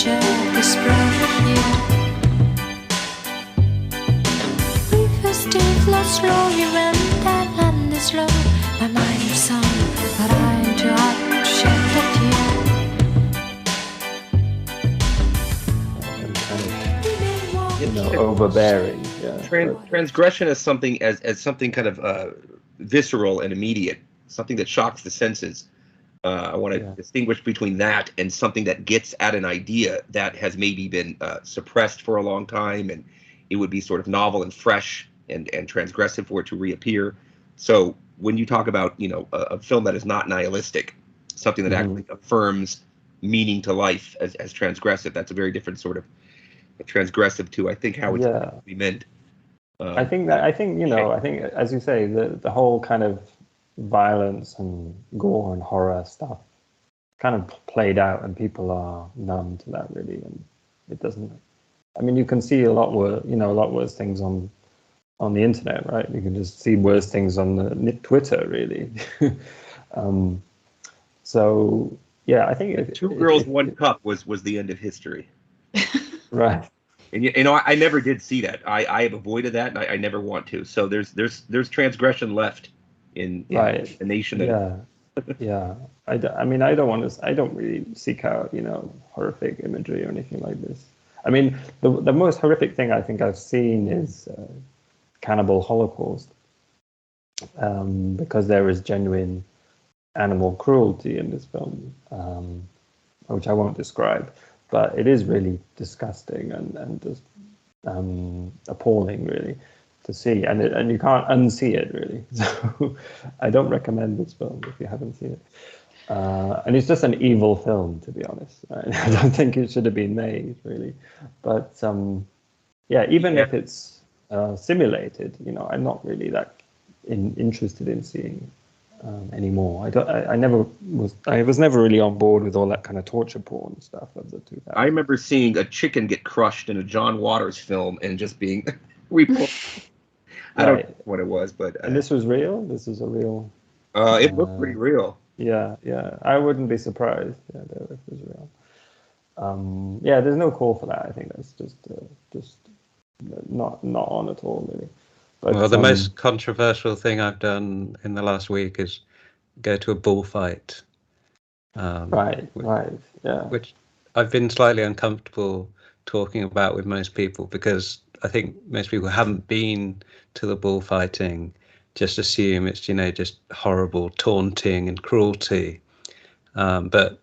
picture this breath here. Rivers still flow slowly when that land is low. My mind is sung, but I'm too hot to shed a tear. Overbearing. Transgression is something as something kind of visceral and immediate, something that shocks the senses. I want to distinguish between that and something that gets at an idea that has maybe been suppressed for a long time, and it would be sort of novel and fresh and transgressive for it to reappear. So when you talk about, a film that is not nihilistic, something that actually affirms meaning to life as transgressive, that's a very different sort of transgressive to, I think, how it's be meant. I think, as you say, the whole kind of violence and gore and horror stuff kind of played out, and people are numb to that, really. And it doesn't. I mean, you can see a lot worse things on the internet, right? You can just see worse things on the Twitter, really. So yeah, I think Two Girls, One Cup was the end of history. Right. And I never did see that. I have avoided that, and I never want to. So there's transgression left in right. a nation that. Yeah. I don't really seek out horrific imagery or anything like this. I mean, the most horrific thing I think I've seen is Cannibal Holocaust, because there is genuine animal cruelty in this film, which I won't describe. But it is really disgusting and just appalling, really, to see. And you can't unsee it, really. So I don't recommend this film if you haven't seen it. And it's just an evil film, to be honest. Right? I don't think it should have been made, really. But even if it's simulated, I'm not really that interested in seeing anymore. I was never really on board with all that kind of torture porn stuff of the 2000s. I remember seeing a chicken get crushed in a John Waters film and just being repulsed. I don't know what it was, but and this was real. This is a real. It looked pretty real. Yeah. I wouldn't be surprised. Yeah, if it was real. There's no call for that. I think that's just not on at all, really. But, well, the most controversial thing I've done in the last week is go to a bullfight. Right, yeah. Which I've been slightly uncomfortable talking about with most people, because I think most people who haven't been to the bullfighting just assume it's, just horrible taunting and cruelty. But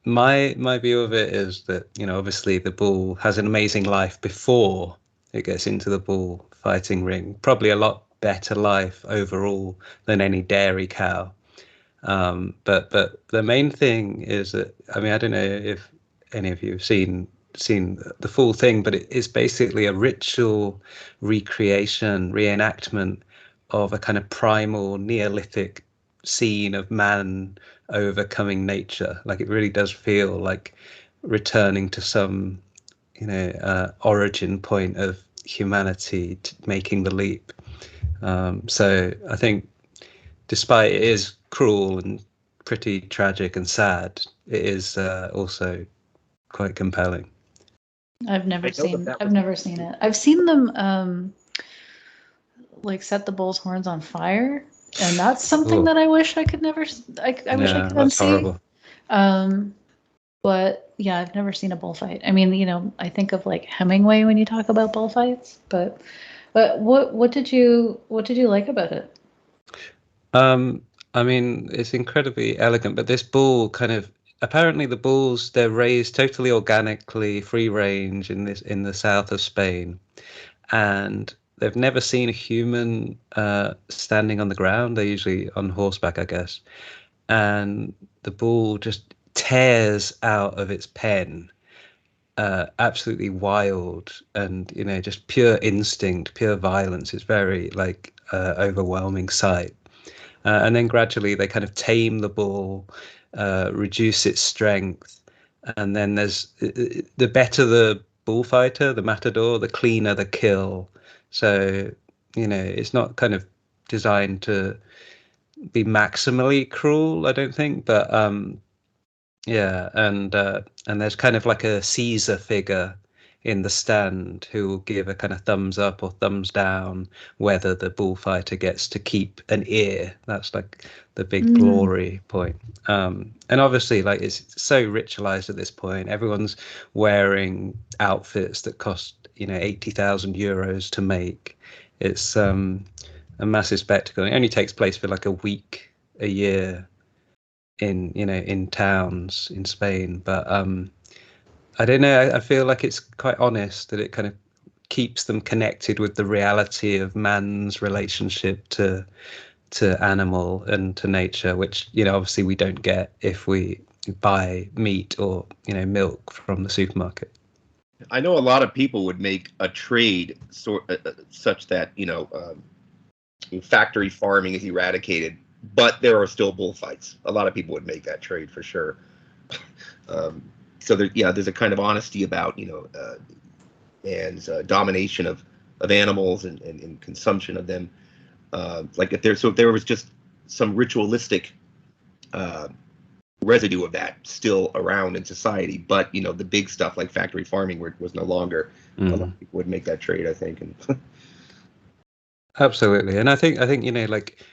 my view of it is that, obviously the bull has an amazing life before it gets into the bullfighting ring, probably a lot better life overall than any dairy cow. But the main thing is that, I don't know if any of you have seen the full thing, but it is basically a ritual reenactment of a kind of primal Neolithic scene of man overcoming nature. Like, it really does feel like returning to some origin point of humanity making the leap. So I think, despite it is cruel and pretty tragic and sad, it is also quite compelling. I've never seen it. I've seen them set the bull's horns on fire, and that's something that I wish I could never. I wish I could unsee. Horrible. But yeah, I've never seen a bullfight. I think of Hemingway when you talk about bullfights. But what did you like about it? It's incredibly elegant, but this bull apparently the bulls, they're raised totally organically, free range in the south of Spain, and they've never seen a human standing on the ground. They're usually on horseback, I guess, and the bull just tears out of its pen, absolutely wild, and just pure instinct, pure violence. It's very overwhelming sight, and then gradually they kind of tame the bull, reduce its strength, and then there's the better the bullfighter, the matador, the cleaner the kill. So it's not kind of designed to be maximally cruel, I don't think, but Yeah, and there's kind of like a Caesar figure in the stand who will give a kind of thumbs up or thumbs down whether the bullfighter gets to keep an ear. That's like the big glory point. And obviously, like, it's so ritualized at this point. Everyone's wearing outfits that cost 80,000 euros to make. It's a massive spectacle. It only takes place for like a week a year in towns in Spain, but I don't know. I feel like it's quite honest, that it kind of keeps them connected with the reality of man's relationship to animal and to nature, which obviously we don't get if we buy meat or milk from the supermarket. I know a lot of people would make a trade such that factory farming is eradicated, but there are still bullfights. A lot of people would make that trade for sure. So there's a kind of honesty about man's domination of animals and consumption of them. If there was just some ritualistic residue of that still around in society, but the big stuff like factory farming was no longer. A lot of people would make that trade, I think. And absolutely, and I think like,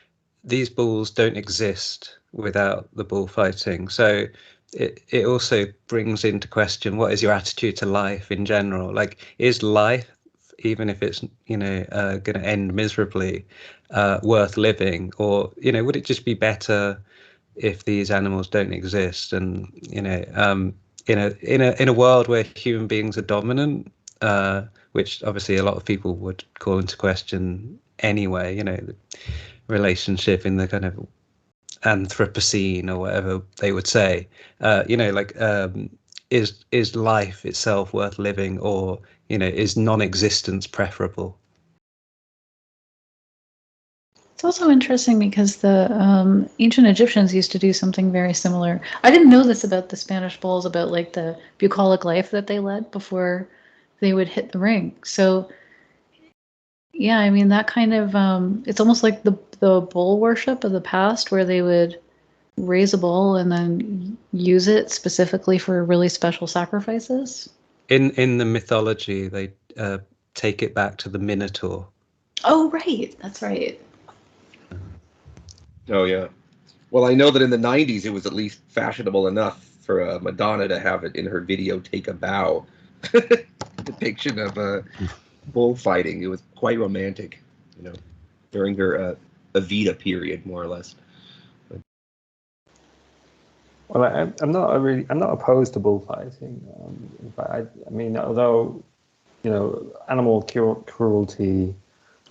these bulls don't exist without the bullfighting. So it also brings into question, what is your attitude to life in general? Like, is life, even if it's going to end miserably, worth living? Or would it just be better if these animals don't exist? And in a world where human beings are dominant, which obviously a lot of people would call into question anyway, the relationship in the kind of Anthropocene or whatever they would say, is life itself worth living, or is non-existence preferable? It's also interesting because the ancient Egyptians used to do something very similar. I didn't know this about the Spanish bulls, about like the bucolic life that they led before they would hit the ring. So yeah, I mean, that kind of it's almost like the bull worship of the past, where they would raise a bull and then use it specifically for really special sacrifices. In the mythology, they take it back to the Minotaur. Oh, right. That's right. Oh, yeah. Well, I know that in the 90s, it was at least fashionable enough for Madonna to have it in her video "Take a Bow" depiction of bullfighting. It was quite romantic, during her Evita period, more or less. Well, I'm not opposed to bullfighting. In fact, I mean, although animal cruelty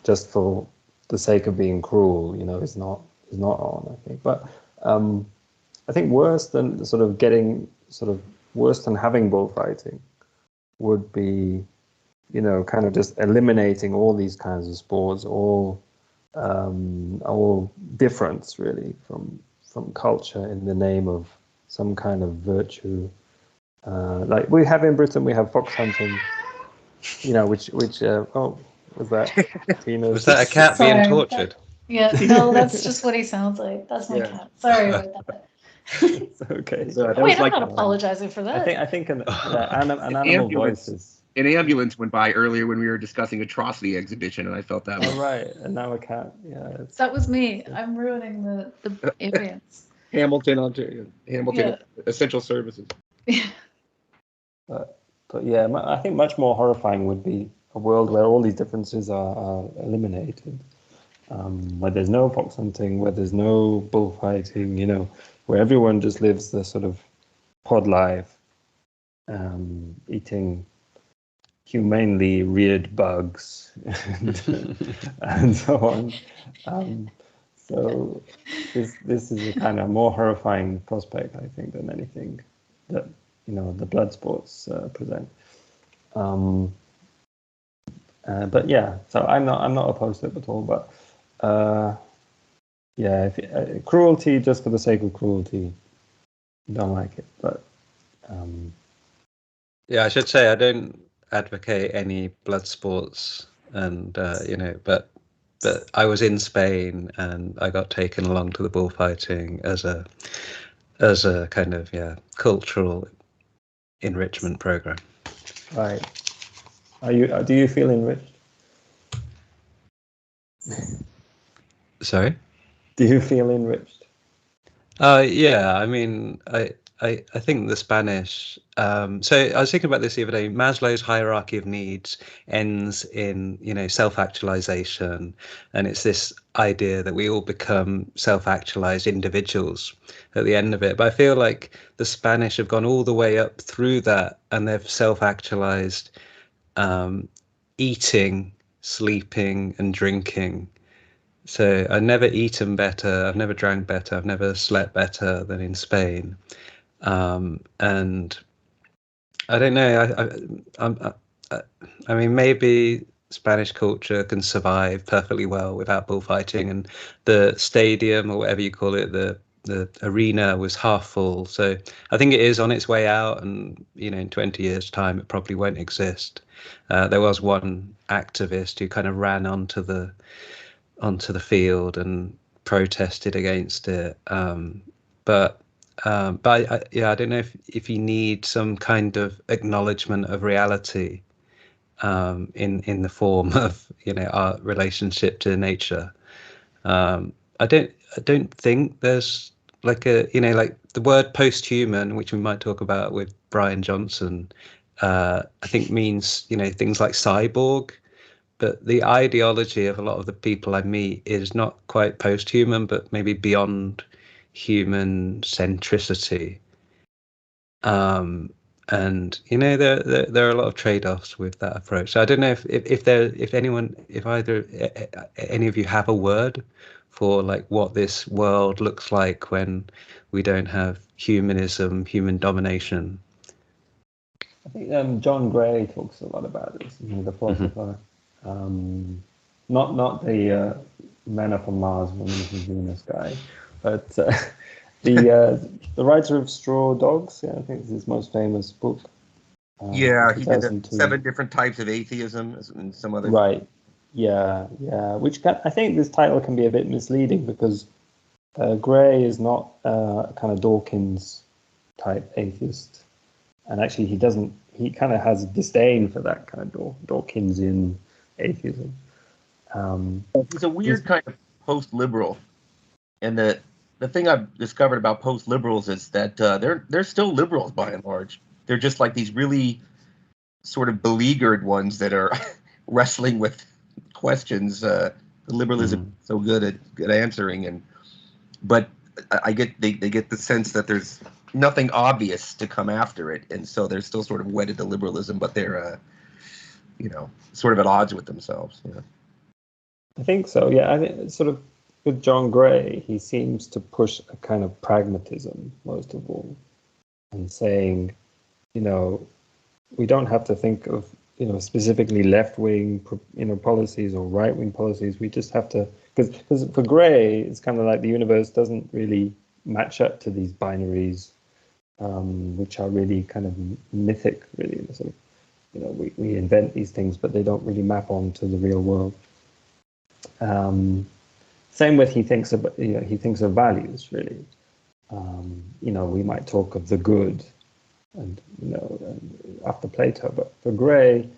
just for the sake of being cruel, is not on, I think. But I think worse than having bullfighting would be, kind of just eliminating all these kinds of sports, all difference really from culture in the name of some kind of virtue. Like we have in Britain, we have fox hunting, which was that Tina's? Was that a cat being tortured? Yeah, no, that's just what he sounds like. That's my cat. Sorry about that. It's okay. So Wait, I'm not apologizing for that. I think an animal voice is. An ambulance went by earlier when we were discussing atrocity exhibition, and I felt that. Oh, right, and now a cat. Yeah, that was me. I'm ruining the ambience. Hamilton, Ontario. Hamilton, yeah. Essential services. But yeah, I think much more horrifying would be a world where all these differences are eliminated, where there's no fox hunting, where there's no bullfighting, where everyone just lives the sort of pod life, eating humanely reared bugs and so on. So this is a kind of more horrifying prospect, I think, than anything that the blood sports present. But yeah, so I'm not opposed to it at all. But yeah, cruelty just for the sake of cruelty, don't like it. But yeah, I should say I don't advocate any blood sports, and but I was in Spain and I got taken along to the bullfighting as a as a kind of cultural enrichment program. Right. Do you feel enriched? Sorry? Do you feel enriched? Yeah, I mean, I think the Spanish. So I was thinking about this the other day. Maslow's hierarchy of needs ends in, self-actualization, and it's this idea that we all become self-actualized individuals at the end of it. But I feel like the Spanish have gone all the way up through that, and they've self-actualized, eating, sleeping, and drinking. So I've never eaten better, I've never drank better, I've never slept better than in Spain. And I don't know, I mean, maybe Spanish culture can survive perfectly well without bullfighting, and the stadium, or whatever you call it, the arena was half full. So I think it is on its way out, and in 20 years' time, it probably won't exist. There was one activist who kind of ran onto the field and protested against it. But I don't know if you need some kind of acknowledgement of reality, in the form of our relationship to nature. I don't think there's like like the word post-human, which we might talk about with Bryan Johnson. I think means things like cyborg. But the ideology of a lot of the people I meet is not quite post-human, but maybe beyond human centricity. And there are a lot of trade-offs with that approach. So I don't know if any of you have a word for like what this world looks like when we don't have humanism, human domination. I think John Gray talks a lot about this. The philosopher. Not the Men Are from Mars, Women Are from Venus guy, but the writer of Straw Dogs. I think it's his most famous book. He did 7 different types of atheism and some other. Right. Yeah. Which I think this title can be a bit misleading because Gray is not a kind of Dawkins type atheist, and actually he kind of has a disdain for that kind of Dawkinsian atheism. He's a weird kind of post-liberal, and the thing I've discovered about post-liberals is that they're still liberals by and large. They're just like these really sort of beleaguered ones that are wrestling with questions. Liberalism is so good at answering, but I get they get the sense that there's nothing obvious to come after it, and so they're still sort of wedded to liberalism, but they're sort of at odds with themselves. I think so. Yeah, I think sort of with John Gray, he seems to push a kind of pragmatism most of all, and saying, we don't have to think of specifically left-wing policies or right-wing policies. We just have to, because for Gray, it's kind of like the universe doesn't really match up to these binaries, which are really kind of mythic, really. Sort of, we invent these things, but they don't really map onto the real world. Same with he thinks of values, really. We might talk of the good, and after Plato, but for Gray,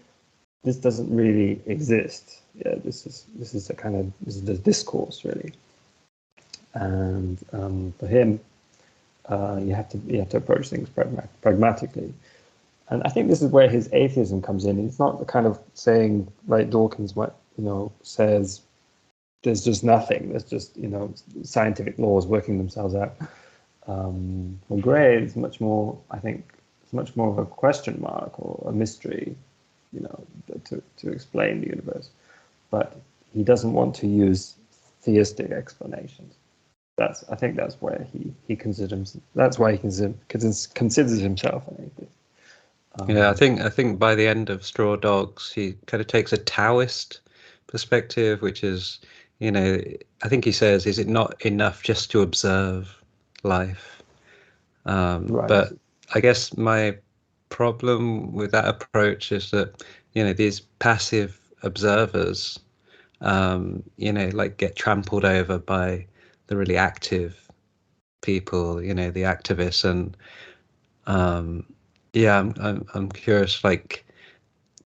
this doesn't really exist. Yeah, this is the discourse, really. And for him, you have to approach things pragmatically. And I think this is where his atheism comes in. It's not the kind of saying like Dawkins says there's just nothing. There's just scientific laws working themselves out. For Gray, it's much more. I think it's much more of a question mark or a mystery, to explain the universe. But he doesn't want to use theistic explanations. I think that's where he considers. That's why he considers himself an atheist. I think by the end of Straw Dogs, he kind of takes a Taoist perspective, which is, I think he says, is it not enough just to observe life? Right. But I guess my problem with that approach is that, these passive observers, like get trampled over by the really active people, you know, the activists, and yeah, I'm curious, like,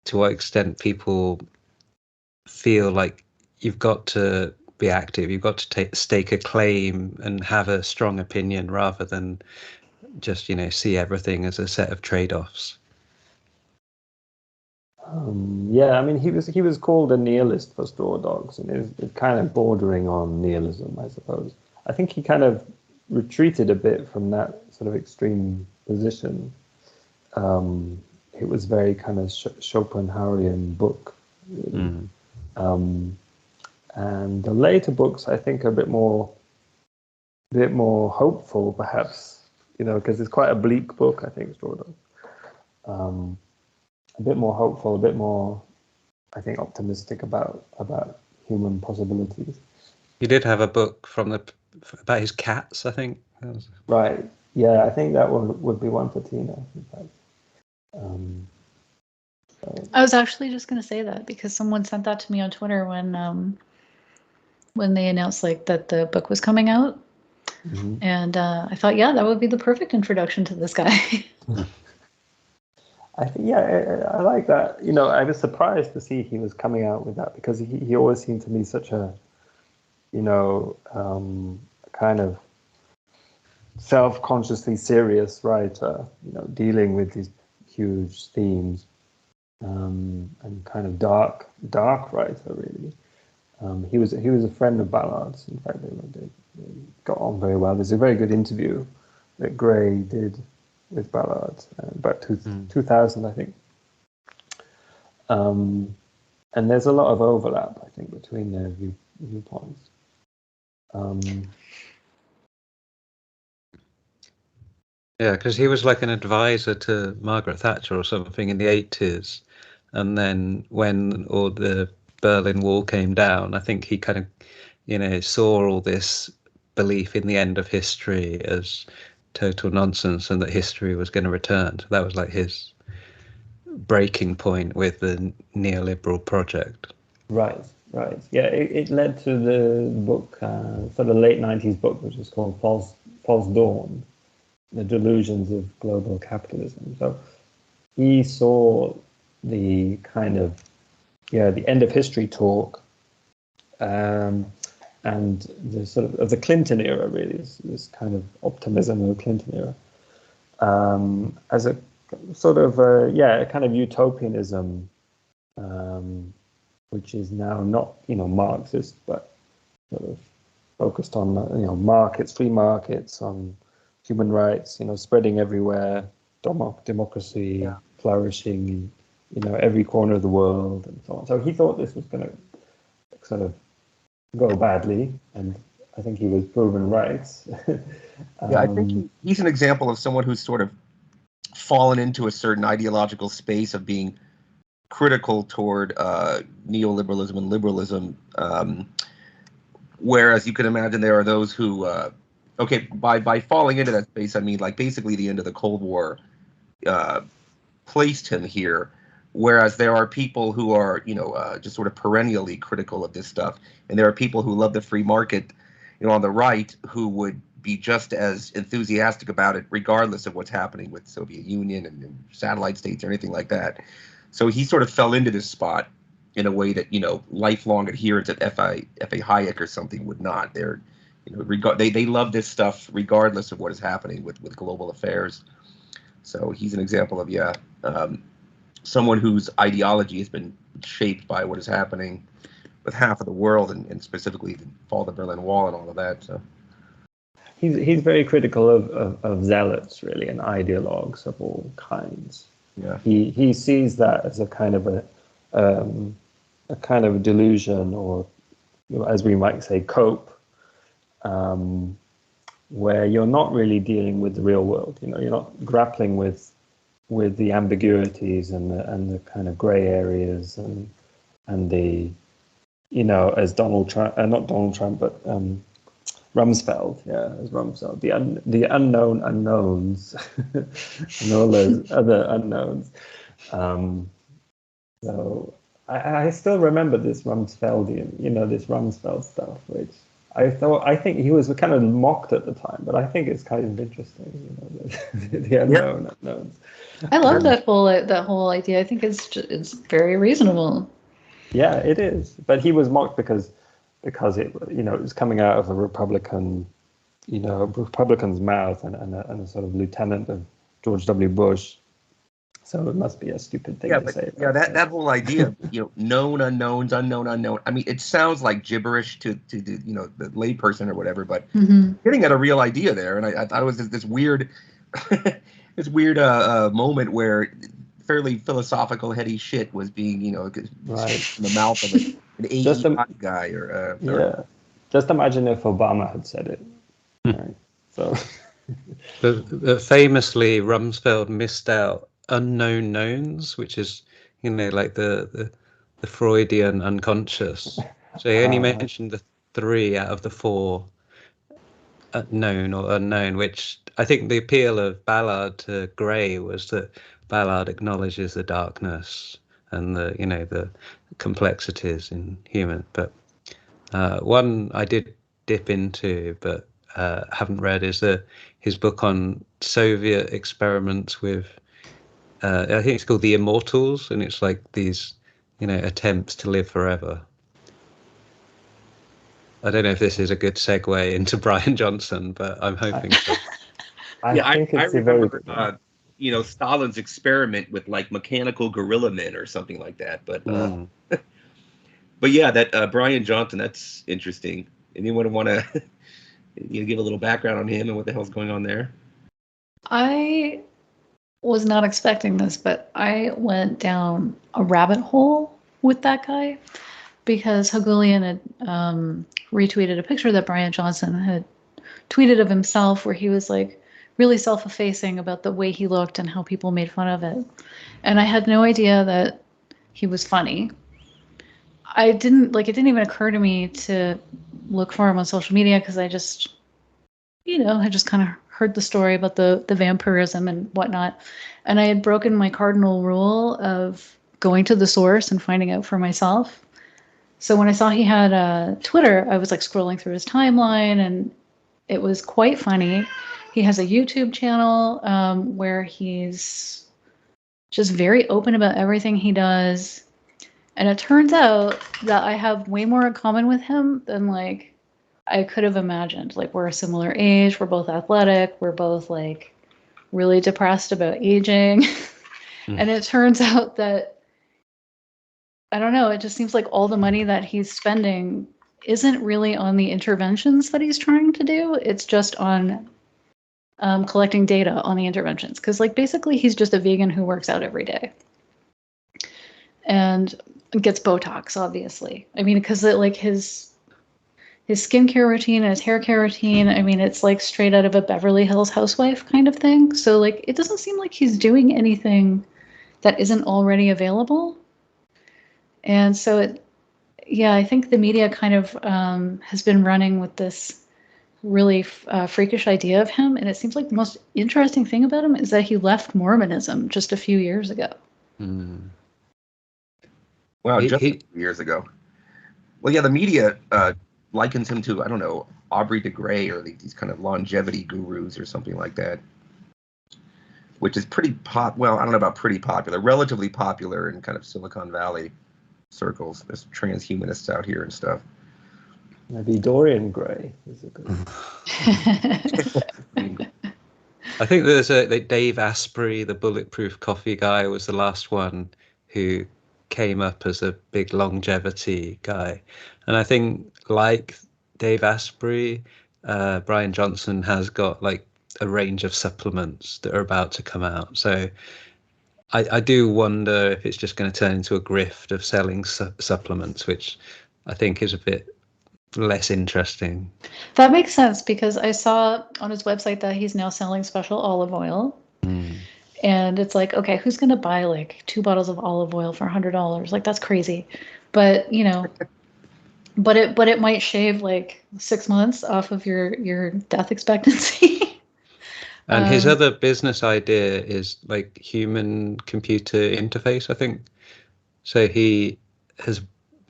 to what extent people feel like you've got to be active, you've got to stake a claim and have a strong opinion rather than just, you know, see everything as a set of trade-offs. Yeah, I mean, he was called a nihilist for Straw Dogs, and it's kind of bordering on nihilism, I suppose. I think he kind of retreated a bit from that sort of extreme position. It was very kind of Schopenhauerian book, really. And the later books, I think, are a bit more hopeful, perhaps, you know, because it's quite a bleak book, I think, Straw Dogs. A bit more hopeful, a bit more, I think, optimistic about human possibilities. He did have a book about his cats, I think. Right. Yeah, I think that one would be one for Tina, in fact. I was actually just going to say that because someone sent that to me on Twitter when they announced like that the book was coming out, and I thought, yeah, that would be the perfect introduction to this guy. I think, yeah, I like that. You know, I was surprised to see he was coming out with that because he always seemed to me such a, you know, kind of self-consciously serious writer, you know, dealing with these huge themes, and kind of dark writer, really. He was a friend of Ballard's. In fact, they got on very well. There's a very good interview that Gray did with Ballard about 2000, I think. And there's a lot of overlap, I think, between their viewpoints. Yeah, because he was like an advisor to Margaret Thatcher or something in the 80s. And then when all the Berlin Wall came down, I think he kind of, you know, saw all this belief in the end of history as total nonsense and that history was going to return. So that was like his breaking point with the neoliberal project. Right. Yeah, it led to the book, sort of late 90s book, which is called False Dawn, The Delusions of Global Capitalism. So he saw the kind of, the end of history talk, and the sort of the Clinton era, really, this kind of optimism of the Clinton era, as a sort of, a kind of utopianism, which is now not, you know, Marxist, but sort of focused on, you know, markets, free markets, on human rights, you know, spreading everywhere, democracy flourishing in, you know, every corner of the world, and so on. So he thought this was going to sort of go badly, and I think he was proven right. Yeah, I think he's an example of someone who's sort of fallen into a certain ideological space of being critical toward neoliberalism and liberalism, whereas you can imagine there are those who, by falling into that space, I mean, like, basically the end of the Cold War placed him here, whereas there are people who are, you know, just sort of perennially critical of this stuff, and there are people who love the free market, you know, on the right, who would be just as enthusiastic about it regardless of what's happening with the Soviet Union and satellite states or anything like that. So he sort of fell into this spot in a way that, you know, lifelong adherents at F.A. Hayek or something would not. They're, you know, they love this stuff regardless of what is happening with global affairs. So he's an example of someone whose ideology has been shaped by what is happening with half of the world, and specifically the fall of the Berlin Wall and all of that. So he's very critical of zealots, really, and ideologues of all kinds. Yeah, he sees that as a kind of a kind of delusion, or, you know, as we might say, cope, where you're not really dealing with the real world. You know, you're not grappling with the ambiguities and the kind of grey areas and the, you know, as not Donald Trump, but Rumsfeld, as Rumsfeld, the unknown unknowns and all those other unknowns. So I still remember this Rumsfeldian, you know, this Rumsfeld stuff, which I think he was kind of mocked at the time, but I think it's kind of interesting, the unknown unknowns. I love that whole idea. I think it's very reasonable. Yeah, it is. But he was mocked because it was coming out of a Republican's mouth and a sort of lieutenant of George W. Bush. So it must be a stupid thing to say. Yeah, that whole idea, known unknowns, unknown unknown. I mean, it sounds like gibberish to the the layperson or whatever, but getting at a real idea there, and I thought it was this weird, moment where fairly philosophical, heady shit was being right in the mouth of an Asian guy or Just imagine if Obama had said it. Right. So, famously, Rumsfeld missed out unknown knowns, which is like the Freudian unconscious. So he only mentioned the 3 out of the 4 known or unknown, which I think the appeal of Ballard to Gray was that Ballard acknowledges the darkness and the complexities in human. But one I did dip into but haven't read is his book on Soviet experiments with I think it's called The Immortals, and it's like these attempts to live forever. I don't know if this is a good segue into Bryan Johnson, but I'm hoping so. I remember Stalin's experiment with like mechanical gorilla men or something like that. But but yeah, that Bryan Johnson, that's interesting. Anyone want to give a little background on him and what the hell's going on there? I was not expecting this, but I went down a rabbit hole with that guy because Hogolian had retweeted a picture that Bryan Johnson had tweeted of himself where he was like really self-effacing about the way he looked and how people made fun of it. And I had no idea that he was funny. It didn't even occur to me to look for him on social media because I just, had just kind of heard the story about the vampirism and whatnot. And I had broken my cardinal rule of going to the source and finding out for myself. So when I saw he had Twitter, I was like scrolling through his timeline and it was quite funny. He has a YouTube channel where he's just very open about everything he does. And it turns out that I have way more in common with him than like I could have imagined. Like we're a similar age, we're both athletic, we're both like really depressed about aging. And it turns out that, I don't know, it just seems like all the money that he's spending isn't really on the interventions that he's trying to do. It's just on collecting data on the interventions. Because like basically he's just a vegan who works out every day. And gets Botox, obviously. I mean, because like his skincare routine and his hair care routine, I mean, it's like straight out of a Beverly Hills housewife kind of thing. So like, it doesn't seem like he's doing anything that isn't already available. And so I think the media kind of has been running with this really freakish idea of him. And it seems like the most interesting thing about him is that he left Mormonism just a few years ago. Wow, just years ago. Well, yeah, the media likens him to, I don't know, Aubrey de Grey or these kind of longevity gurus or something like that, which is pretty well, I don't know about pretty popular, relatively popular in kind of Silicon Valley circles. There's transhumanists out here and stuff. Maybe Dorian Gray is a good one. I think there's Dave Asprey, the Bulletproof Coffee guy, was the last one who came up as a big longevity guy. And I think like Dave Asprey, Bryan Johnson has got like a range of supplements that are about to come out. So I do wonder if it's just going to turn into a grift of selling supplements, which I think is a bit less interesting. That makes sense because I saw on his website that he's now selling special olive oil. And it's like, okay, who's going to buy like 2 bottles of olive oil for $100? Like, that's crazy. But, but it might shave like 6 months off of your death expectancy. And his other business idea is like human computer interface, I think. So he has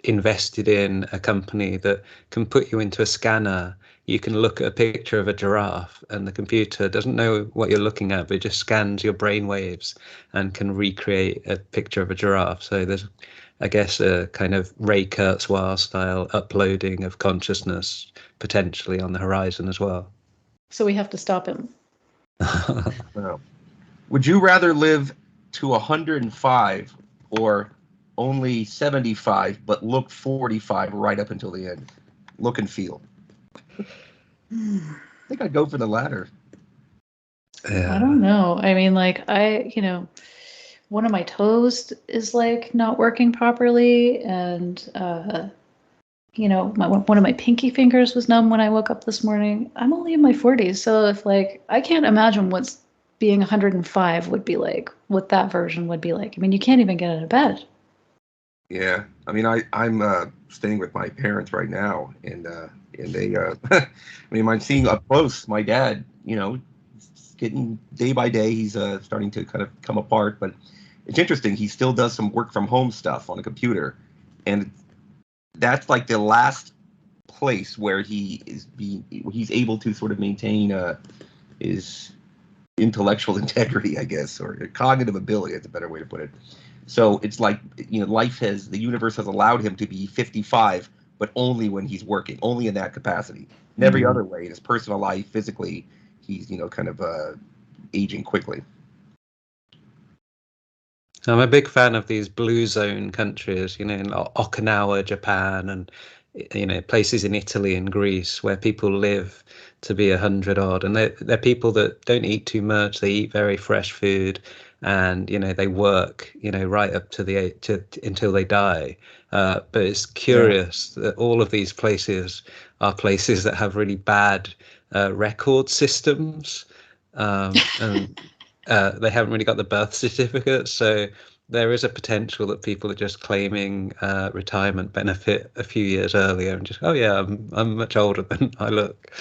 invested in a company that can put you into a scanner. You can look at a picture of a giraffe and the computer doesn't know what you're looking at, but it just scans your brain waves and can recreate a picture of a giraffe. So there's, I guess, a kind of Ray Kurzweil style uploading of consciousness potentially on the horizon as well. So we have to stop him. Well, would you rather live to 105 or only 75 but look 45 right up until the end? Look and feel. I think I'd go for the latter. Yeah. I don't know. I mean, like, one of my toes is like not working properly, and one of my pinky fingers was numb when I woke up this morning. I'm only in my 40s, so if I can't imagine what's being 105 would be like, what that version would be like. I mean, you can't even get out of bed. Yeah, I mean, I'm staying with my parents right now, and they, I mean, I'm seeing up close my dad. Getting day by day, he's starting to kind of come apart. But it's interesting. He still does some work from home stuff on a computer, and that's like the last place where he's able to sort of maintain his intellectual integrity, I guess, or cognitive ability. That's a better way to put it. So it's like, the universe has allowed him to be 55, but only when he's working, only in that capacity. In every other way, in his personal life, physically, he's, kind of aging quickly. I'm a big fan of these blue zone countries, in Okinawa, Japan, and places in Italy and Greece where people live to be 100 odd, and they're people that don't eat too much. They eat very fresh food, and they work right up to until they die. But it's curious that all of these places are places that have really bad record systems, and they haven't really got the birth certificate, so there is a potential that people are just claiming retirement benefit a few years earlier and just, oh yeah, I'm much older than I look.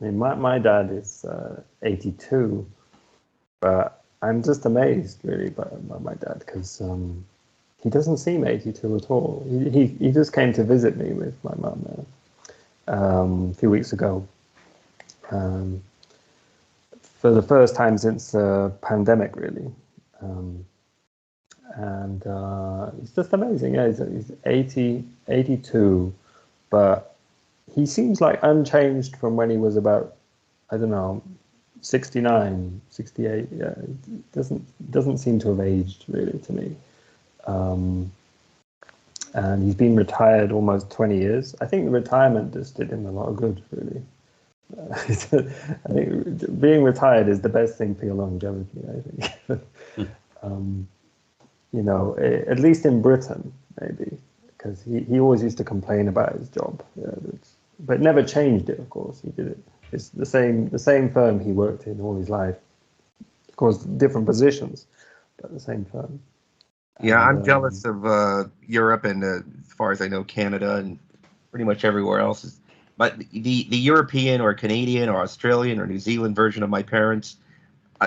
I mean, my dad is 82, but I'm just amazed really by my dad, because he doesn't seem 82 at all. He just came to visit me with my mum a few weeks ago. For the first time since the pandemic, really. And it's just amazing. Yeah, he's 82, but he seems like unchanged from when he was about, I don't know, 69, 68. Yeah, it doesn't seem to have aged really to me. And he's been retired almost 20 years. I think the retirement just did him a lot of good, really. I think being retired is the best thing for your longevity, I think. At least in Britain, maybe, because he always used to complain about his job, but never changed it. Of course, he did it. It's the same firm he worked in all his life. Of course, different positions, but the same firm. Yeah, I'm jealous of Europe and, as far as I know, Canada and pretty much everywhere else. But the European or Canadian or Australian or New Zealand version of my parents,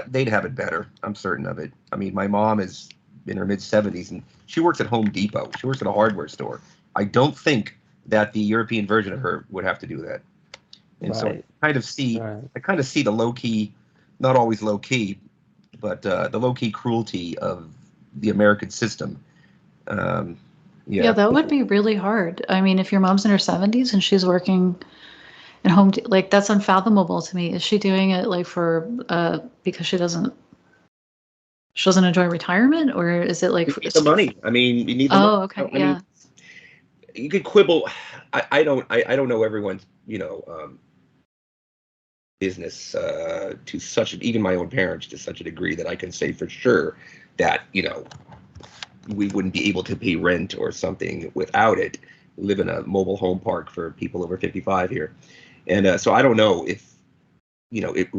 they'd have it better. I'm certain of it. I mean, my mom is in her mid-70s, and she works at Home Depot. She works at a hardware store. I don't think that the European version of her would have to do that. And so I kind of see the low-key, not always low-key, but the low-key cruelty of the American system. Yeah, that would be really hard. I mean, if your mom's in her 70s and she's working at home, that's unfathomable to me. Is she doing it for because she doesn't enjoy retirement, or is it like you need the money? I mean, you need the money. Oh, okay, yeah. Mean, you could quibble. I don't know everyone's business to such even my own parents to such a degree that I can say for sure that we wouldn't be able to pay rent or something without it. We live in a mobile home park for people over 55 here. And so I don't know if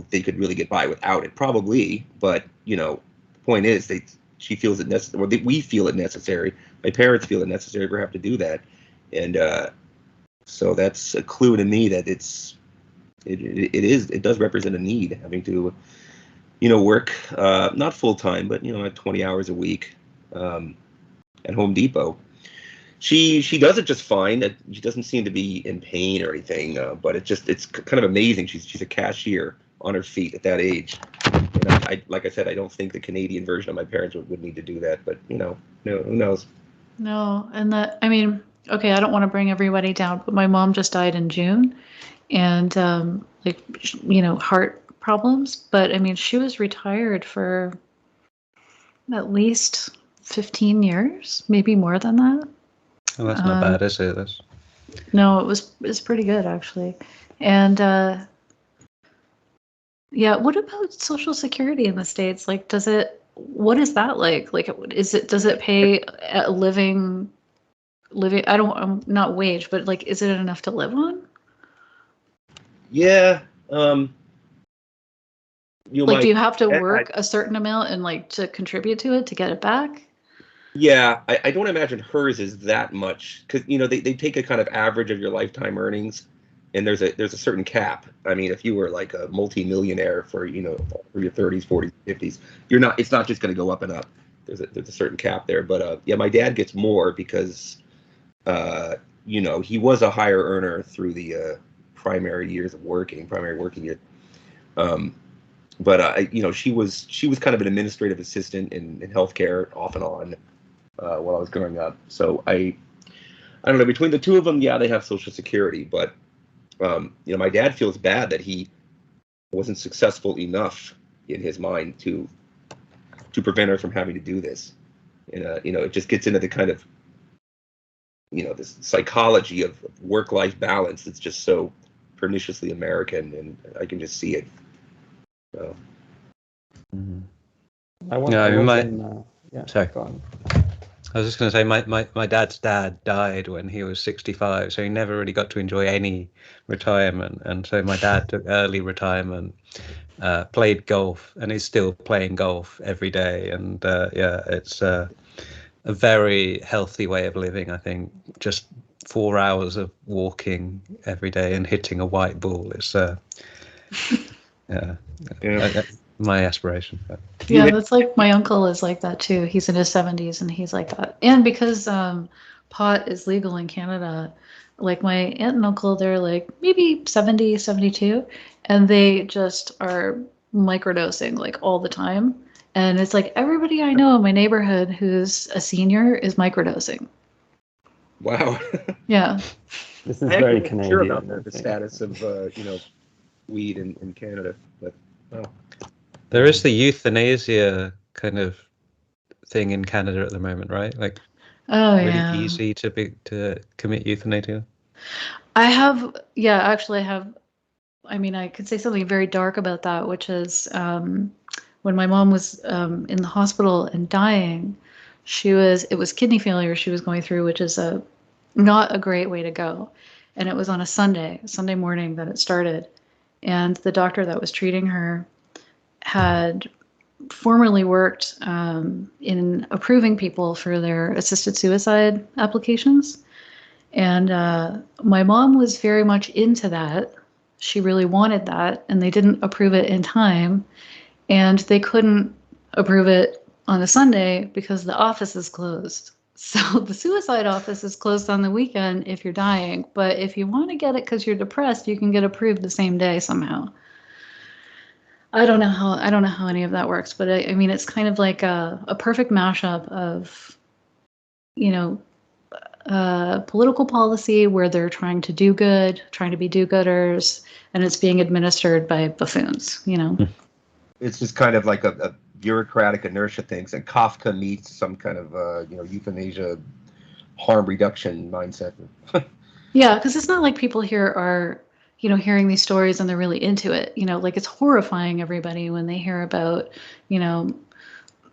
they could really get by without it. Probably, but the point is she feels it necessary, or we feel it necessary. My parents feel it necessary for her to do that. And so that's a clue to me that it does represent a need, having to work not full time, but at 20 hours a week, at Home Depot. She does it just fine. She doesn't seem to be in pain or anything, but it's kind of amazing. She's a cashier on her feet at that age. And I like I said, I don't think the Canadian version of my parents would need to do that, but no, who knows? No, and I mean, okay, I don't want to bring everybody down, but my mom just died in June, and like, heart problems. But I mean, she was retired for at least 15 years, maybe more than that. Well, that's not bad, is it? No, it's pretty good actually. And yeah, what about Social Security in the States? Like, what is that like? Like, does it pay a living, I'm not wage, but like, is it enough to live on? Yeah. Like, do you have to work a certain amount and like to contribute to it to get it back? Yeah, I don't imagine hers is that much, because they take a kind of average of your lifetime earnings, and there's a certain cap. I mean, if you were like a multi-millionaire for your 30s, 40s, 50s, it's not just going to go up and up. There's a certain cap there. But yeah, my dad gets more because he was a higher earner through the primary working years. But she was kind of an administrative assistant in healthcare off and on while I was growing up. So I don't know, between the two of them, yeah, they have Social Security, but my dad feels bad that he wasn't successful enough in his mind to prevent her from having to do this. And it just gets into the kind of this psychology of work-life balance that's just so perniciously American, and I can just see it. So. Mm-hmm. Sorry, go on. I was just going to say, my dad's dad died when he was 65, so he never really got to enjoy any retirement. And so my dad took early retirement, played golf, and is still playing golf every day. And yeah, it's a very healthy way of living, I think. Just 4 hours of walking every day and hitting a white ball. It's yeah. My aspiration. But. Yeah, that's like my uncle is like that too. He's in his 70s and he's like that. And because pot is legal in Canada, like my aunt and uncle, they're like maybe 70, 72, and they just are microdosing like all the time. And it's like everybody I know in my neighborhood who's a senior is microdosing. Wow. Yeah. This is very Canadian. Sure about the status of weed in Canada, but oh. There is the euthanasia kind of thing in Canada at the moment, right? Like, really easy to commit euthanasia. Actually I have. I mean, I could say something very dark about that, which is when my mom was in the hospital and dying, it was kidney failure she was going through, which is not a great way to go. And it was on a Sunday morning that it started. And the doctor that was treating her had formerly worked in approving people for their assisted suicide applications. And my mom was very much into that. She really wanted that, and they didn't approve it in time. And they couldn't approve it on a Sunday because the office is closed. So the suicide office is closed on the weekend if you're dying. But if you want to get it because you're depressed, you can get approved the same day somehow. I don't know how any of that works, but I mean, it's kind of like a perfect mashup of, political policy where they're trying to do good, trying to be do-gooders, and it's being administered by buffoons, It's just kind of like a bureaucratic inertia things, and Kafka meets some kind of euthanasia harm reduction mindset. Yeah, because it's not like people here are hearing these stories and they're really into it. Like it's horrifying everybody when they hear about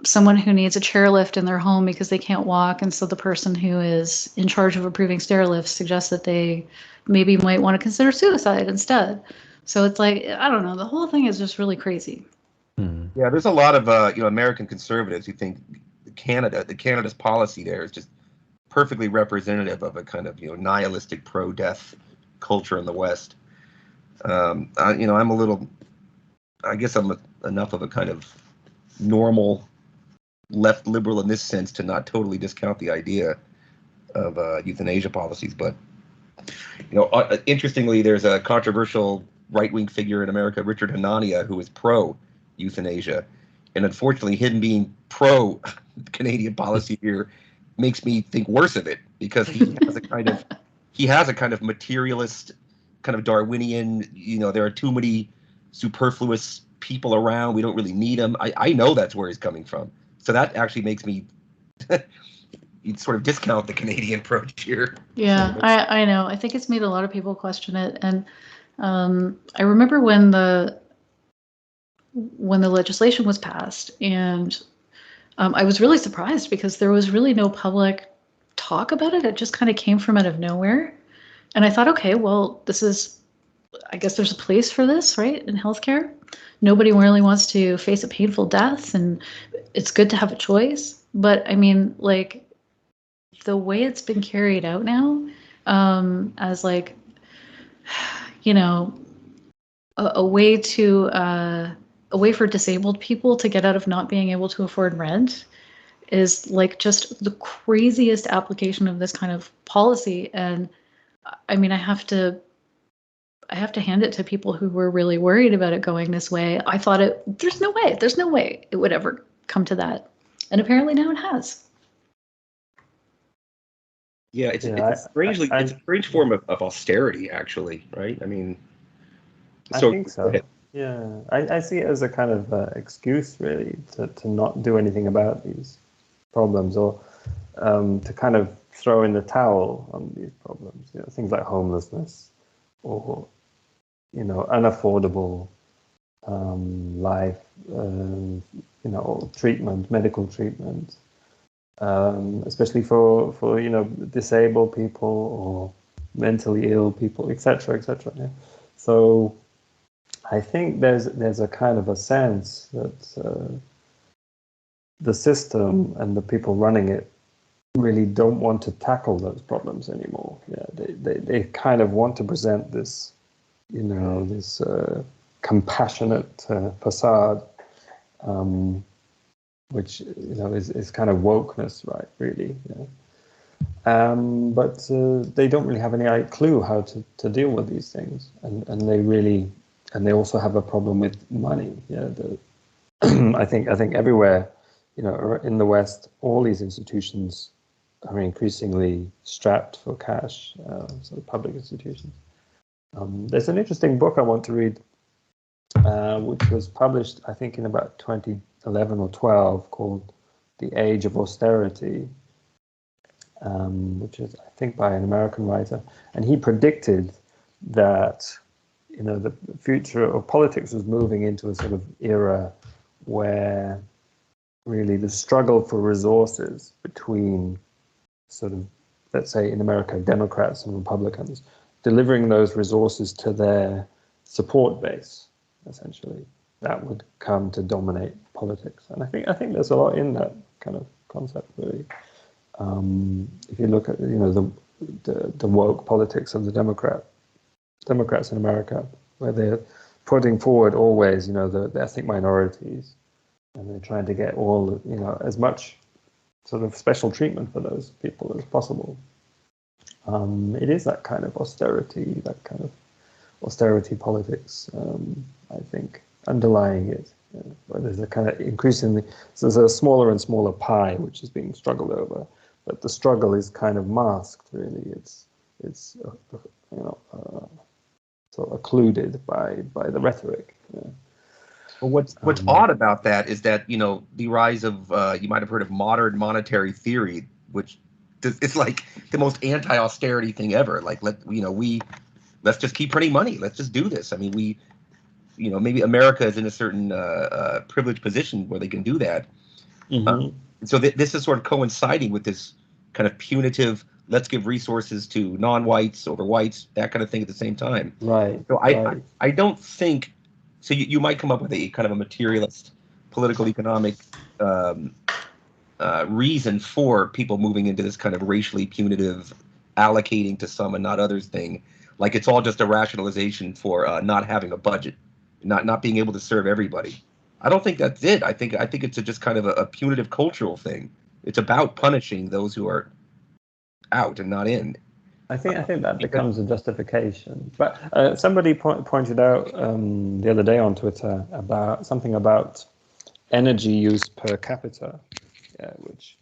someone who needs a chairlift in their home because they can't walk, and so the person who is in charge of approving stairlifts suggests that they maybe might want to consider suicide instead. So it's like, I don't know, the whole thing is just really crazy. Yeah, there's a lot of American conservatives who think Canada's policy there is just perfectly representative of a kind of nihilistic pro-death culture in the West. I'm a little, I guess I'm enough of a kind of normal left liberal in this sense to not totally discount the idea of euthanasia policies. But interestingly, there's a controversial right-wing figure in America, Richard Hanania, who is pro-euthanasia, and unfortunately, him being pro-Canadian policy here makes me think worse of it, because he has a kind of materialist, kind of Darwinian. There are too many superfluous people around. We don't really need them. I know that's where he's coming from. So that actually makes me sort of discount the Canadian approach here. Yeah, I know. I think it's made a lot of people question it. And I remember when the legislation was passed, and I was really surprised because there was really no public talk about it. It just kind of came from out of nowhere. And I thought, okay, well, I guess there's a place for this, right, in healthcare. Nobody really wants to face a painful death, and it's good to have a choice. But I mean, like, the way it's been carried out now, as like, a way for disabled people to get out of not being able to afford rent, is like just the craziest application of this kind of policy. And I mean, I have to hand it to people who were really worried about it going this way. I thought there's no way it would ever come to that. And apparently now it has. Yeah, it's a strange form of austerity, actually, right? I mean, I think so. Yeah, I see it as a kind of excuse, really, to not do anything about these problems, or to kind of throw in the towel on these problems. Things like homelessness, or unaffordable life, treatment, medical treatment, especially for disabled people or mentally ill people, etc., etc. Yeah. So I think there's a kind of a sense that the system and the people running it really don't want to tackle those problems anymore. Yeah, they kind of want to present this, this compassionate facade, which is kind of wokeness, right? Really. Yeah. But they don't really have any clue how to deal with these things, and they also have a problem with money. Yeah, I think everywhere, in the West, all these institutions are increasingly strapped for cash, sort of public institutions. There's an interesting book I want to read, which was published, I think, in about 2011 or 12, called The Age of Austerity, which is, I think, by an American writer. And he predicted that, the future of politics was moving into a sort of era where really the struggle for resources between sort of, let's say in America, Democrats and Republicans, delivering those resources to their support base, essentially, that would come to dominate politics. And I think there's a lot in that kind of concept, really. If you look at the woke politics of the Democrats in America, where they're putting forward always the ethnic minorities, and they're trying to get all as much sort of special treatment for those people as possible. It is that kind of austerity politics, I think, underlying it. Where there's a kind of increasingly, so there's a smaller and smaller pie which is being struggled over, but the struggle is kind of masked. Really, it's sort of occluded by the rhetoric. Yeah. Well, what's odd about that is that the rise of you might have heard of modern monetary theory, which it's like the most anti-austerity thing ever. Like let's just keep printing money. Let's just do this. I mean, maybe America is in a certain privileged position where they can do that. Mm-hmm. So this is sort of coinciding with this kind of punitive, let's give resources to non-whites over whites, that kind of thing at the same time. Right. So I don't think, so you might come up with a kind of a materialist political economic reason for people moving into this kind of racially punitive, allocating to some and not others thing. Like it's all just a rationalization for not having a budget, not being able to serve everybody. I don't think that's it. I think it's just kind of a punitive cultural thing. It's about punishing those who are out and not in. I think that becomes a justification. But somebody pointed out the other day on Twitter about something about energy use per capita, which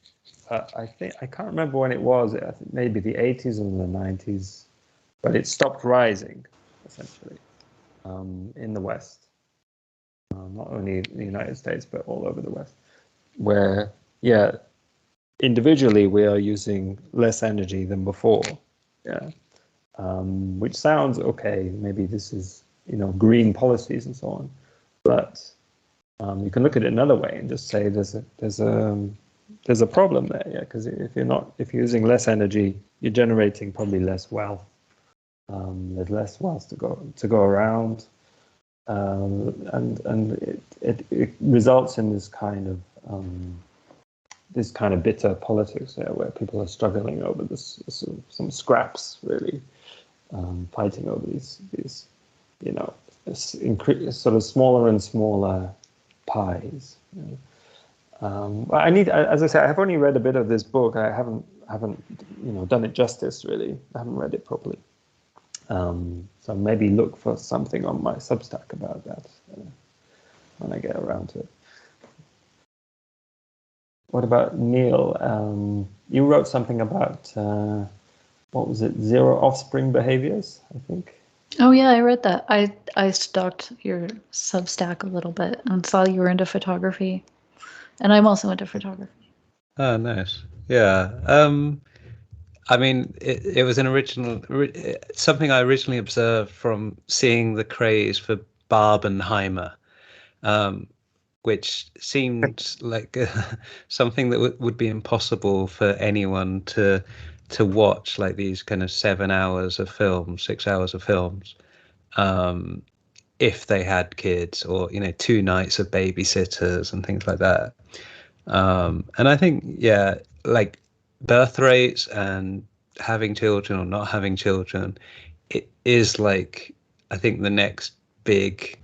I can't remember when it was. I think maybe the 80s or the 90s, but it stopped rising essentially in the West. Not only in the United States, but all over the West, where, individually we are using less energy than before. Which sounds okay. Maybe this is, green policies and so on, but you can look at it another way and just say there's a problem there, because if you're using less energy, you're generating probably less wealth. There's less wealth to go around. And it results in this kind of bitter politics where people are struggling over some scraps, really, fighting over these sort of smaller and smaller pies. As I say, I have only read a bit of this book. I haven't done it justice, really. I haven't read it properly. So maybe look for something on my Substack about that when I get around to it. What about Neil? You wrote something about, what was it, zero offspring behaviors, I think? Oh yeah, I read that. I stalked your Substack a little bit and saw you were into photography. And I'm also into photography. Oh, nice. Yeah. I mean, it was something I originally observed from seeing the craze for Barbenheimer, which seemed like something that would be impossible for anyone to watch, like these kind of 7 hours of film, 6 hours of films, if they had kids, or 2 nights of babysitters and things like that. And I think, like birth rates and having children or not having children, it is like, I think, the next big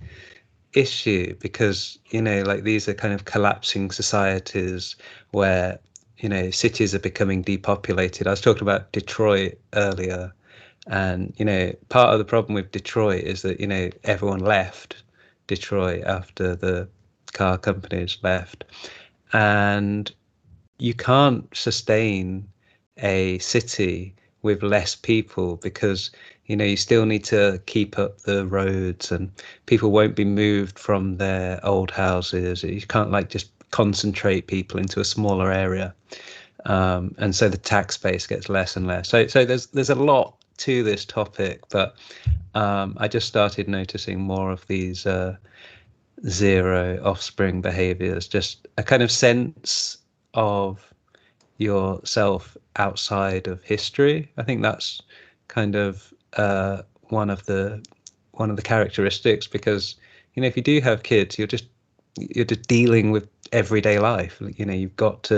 issue, because like these are kind of collapsing societies where cities are becoming depopulated. I was talking about Detroit earlier, and part of the problem with Detroit is that everyone left Detroit after the car companies left, and you can't sustain a city with less people, because you still need to keep up the roads, and people won't be moved from their old houses. You can't just concentrate people into a smaller area, and so the tax base gets less and less. So there's a lot to this topic, but I just started noticing more of these zero offspring behaviors, just a kind of sense of yourself outside of history. I think that's kind of one of the characteristics, because if you do have kids, you're just dealing with everyday life. You've got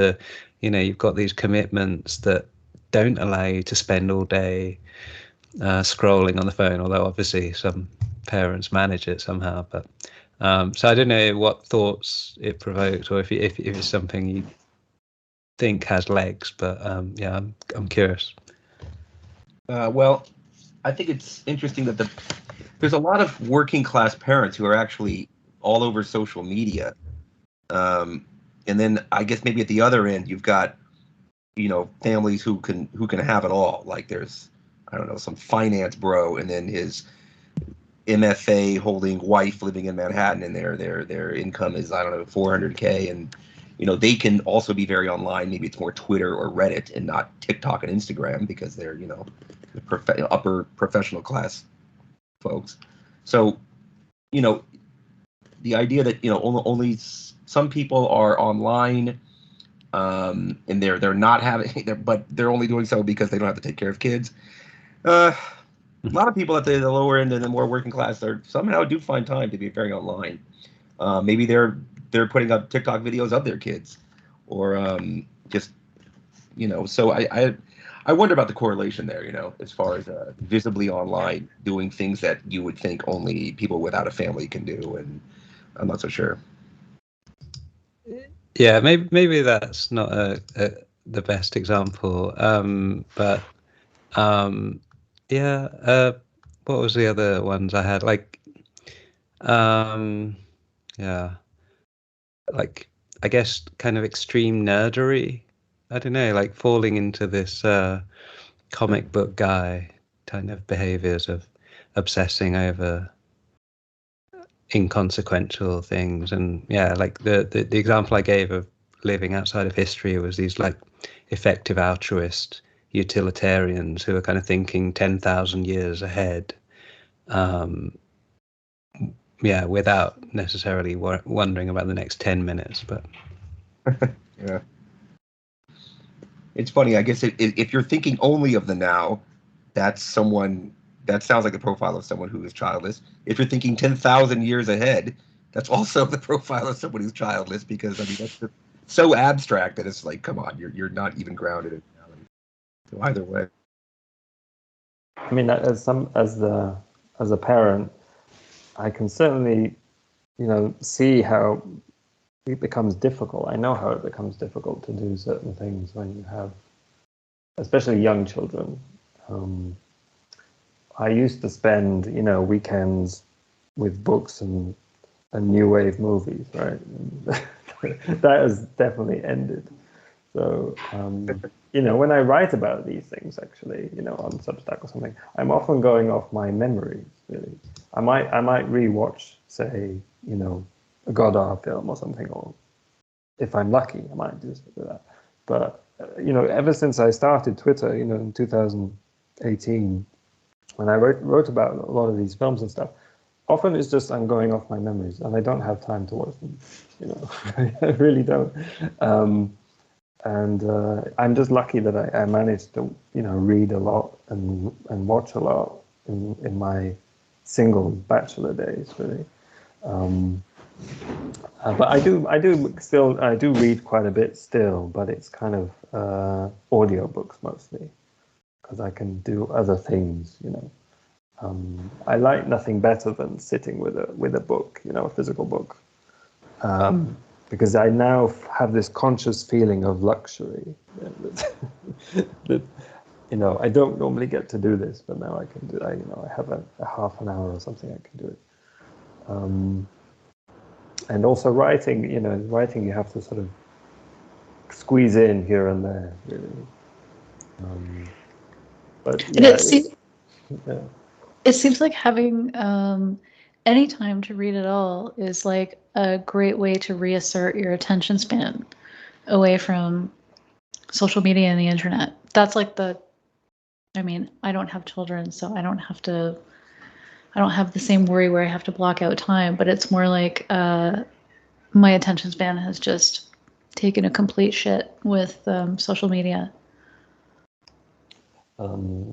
these commitments that don't allow you to spend all day scrolling on the phone, although obviously some parents manage it somehow. But so I don't know what thoughts it provoked, or if it's something you think has legs, but I'm curious. Well, I think it's interesting that there's a lot of working class parents who are actually all over social media, and then I guess maybe at the other end you've got families who can have it all. Like there's, I don't know, some finance bro, and then his MFA holding wife living in Manhattan, and their income is, I don't know, 400K, and they can also be very online. Maybe it's more Twitter or Reddit and not TikTok and Instagram, because they're upper professional class folks. So the idea that only some people are online, and they're not having, but they're only doing so because they don't have to take care of kids. A lot of people at the lower end and the more working class somehow do find time to be very online. Maybe they're putting up TikTok videos of their kids, or just So I wonder about the correlation there. As far as visibly online doing things that you would think only people without a family can do, and I'm not so sure. Yeah, maybe that's not the best example. But yeah. What was the other ones I had? Like, yeah, like I guess kind of extreme nerdery. I don't know, like falling into this comic book guy kind of behaviors of obsessing over inconsequential things. And yeah, like the example I gave of living outside of history was these like effective altruist utilitarians who are kind of thinking 10,000 years ahead, yeah, without necessarily wondering about the next 10 minutes. But yeah, it's funny. I guess if you're thinking only of the now, that's someone that sounds like the profile of someone who is childless. If you're thinking 10,000 years ahead, that's also the profile of someone who's childless, because I mean that's so abstract that it's like, come on, you're not even grounded in reality. So either way, I mean, as a parent, I can certainly, see how it becomes difficult. I know how it becomes difficult to do certain things when you have, especially young children. I used to spend, weekends with books and new wave movies, right? That has definitely ended. So, when I write about these things, actually, on Substack or something, I'm often going off my memories, really. I might rewatch, say, a Godard film or something, or if I'm lucky, I might do something like that. But, ever since I started Twitter, in 2018, when I wrote about a lot of these films and stuff, often it's just I'm going off my memories and I don't have time to watch them, I really don't. And I'm just lucky that I managed to, read a lot and watch a lot in my single bachelor days, really. But I do read quite a bit still, but it's kind of audiobooks mostly, because I can do other things, I like nothing better than sitting with a book, a physical book, because I now have this conscious feeling of luxury that I don't normally get to do this, but now I can do. I have a half an hour or something, I can do it. And also writing, you have to sort of squeeze in here and there, really. But yeah, it seems like having any time to read at all is like a great way to reassert your attention span away from social media and the internet. That's like I don't have children, so I don't have the same worry where I have to block out time, but it's more like my attention span has just taken a complete shit with social media.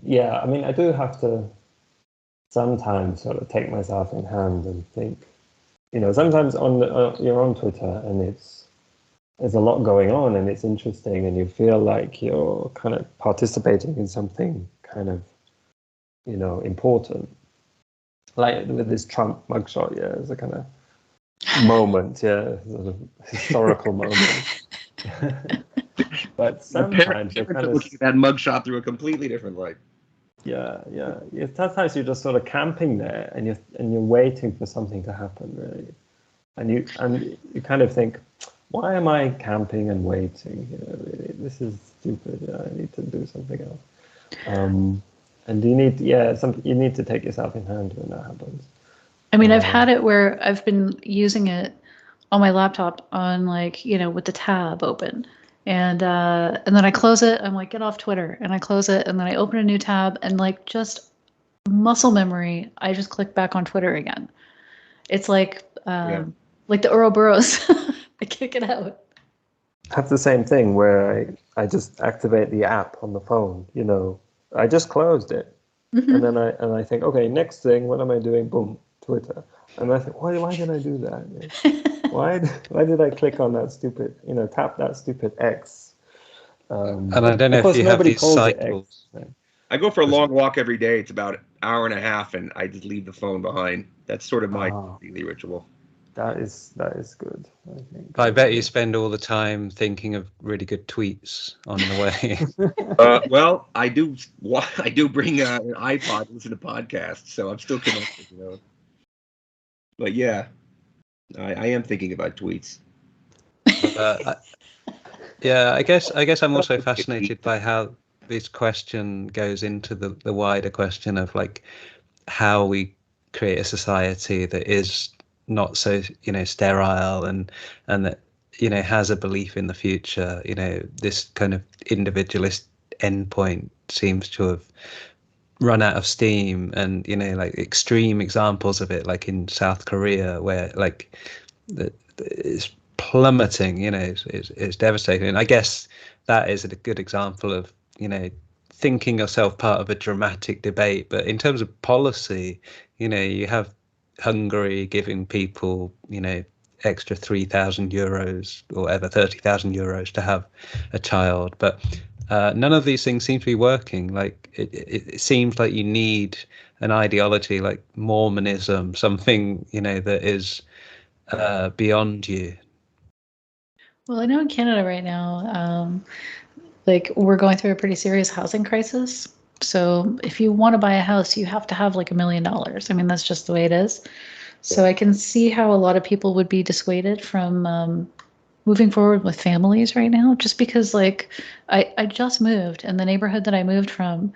Yeah, I mean, I do have to sometimes sort of take myself in hand and think, sometimes you're on Twitter and there's a lot going on and it's interesting and you feel like you're kind of participating in something kind of, important. Like with this Trump mugshot, yeah, it's a kind of moment, yeah, sort of historical moment. But sometimes you're kind of looking at that mugshot through a completely different light. Yeah. Sometimes you're just sort of camping there, and you're waiting for something to happen, really. And you kind of think, why am I camping and waiting? Really, this is stupid. I need to do something else. And you need to take yourself in hand when that happens. I mean, I've had it where I've been using it on my laptop on with the tab open. And then I close it. I'm like, get off Twitter. And I close it. And then I open a new tab. And just muscle memory, I just click back on Twitter again. It's like the Ouroboros. I kick it out. I have the same thing where I just activate the app on the phone. I just closed it. Mm-hmm. And then I think, okay, next thing, what am I doing? Boom, Twitter. And I think, why did I do that? Why did I click on that stupid, tap that stupid X? And I don't know if you have these cycles. I go for a long walk every day. It's about an hour and a half, and I just leave the phone behind. That's sort of my daily ritual. That is good, I think. I bet you spend all the time thinking of really good tweets on the way. Well, I do bring an iPod to listen to podcasts, so I'm still connected, But yeah, I am thinking about tweets. Yeah, I guess I'm also fascinated by how this question goes into the wider question of like how we create a society that is not so sterile and that has a belief in the future. This kind of individualist endpoint seems to have run out of steam, and like extreme examples of it, like in South Korea, where like it's plummeting. It's devastating. And I guess that is a good example of thinking yourself part of a dramatic debate. But in terms of policy, you have Hungary giving people extra 3,000 euros or whatever, 30,000 euros to have a child, but none of these things seem to be working. Like it seems like you need an ideology like Mormonism, something that is beyond you. Well, I know in Canada right now, like we're going through a pretty serious housing crisis. So if you want to buy a house, you have to have like $1 million. I mean, that's just the way it is. So I can see how a lot of people would be dissuaded from moving forward with families right now, just because like I just moved, and the neighborhood that I moved from,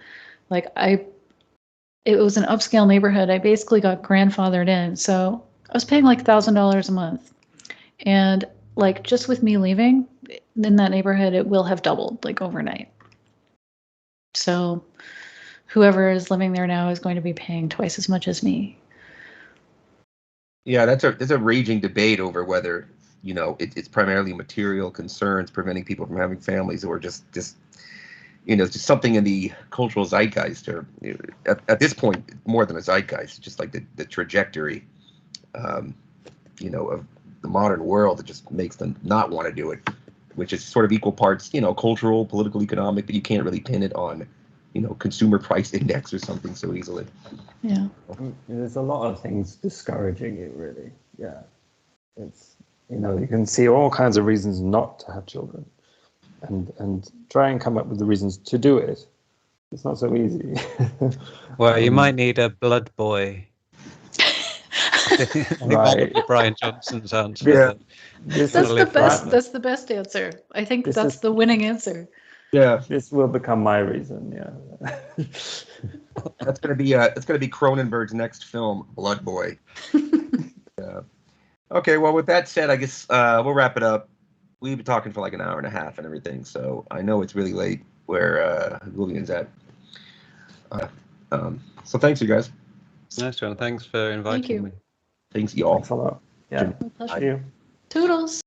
like it was an upscale neighborhood. I basically got grandfathered in. So I was paying like $1,000 a month. And like just with me leaving in that neighborhood, it will have doubled like overnight. So whoever is living there now is going to be paying twice as much as me. Yeah, there's a raging debate over whether it's primarily material concerns preventing people from having families, or just something in the cultural zeitgeist, or at this point more than a zeitgeist, just like the trajectory of the modern world that just makes them not want to do it, which is sort of equal parts cultural, political, economic, but you can't really pin it on consumer price index or something so easily. Yeah, there's a lot of things discouraging it, really. Yeah, it's you can see all kinds of reasons not to have children, and try and come up with the reasons to do it. It's not so easy. Well, you might need a blood boy. Right. Bryan Johnson's answer. Yeah. That's the best. That's the best answer. I think that's the winning answer. Yeah. This will become my reason. Yeah. That's gonna be Cronenberg's next film, Blood Boy. Yeah. Okay. Well, with that said, I guess we'll wrap it up. We've been talking for like an hour and a half and everything, so I know it's really late where Julian's at. So thanks, you guys. Nice one. Thanks for inviting me. Thanks, y'all. Thanks a lot. Yeah. My pleasure. Thank you. Toodles.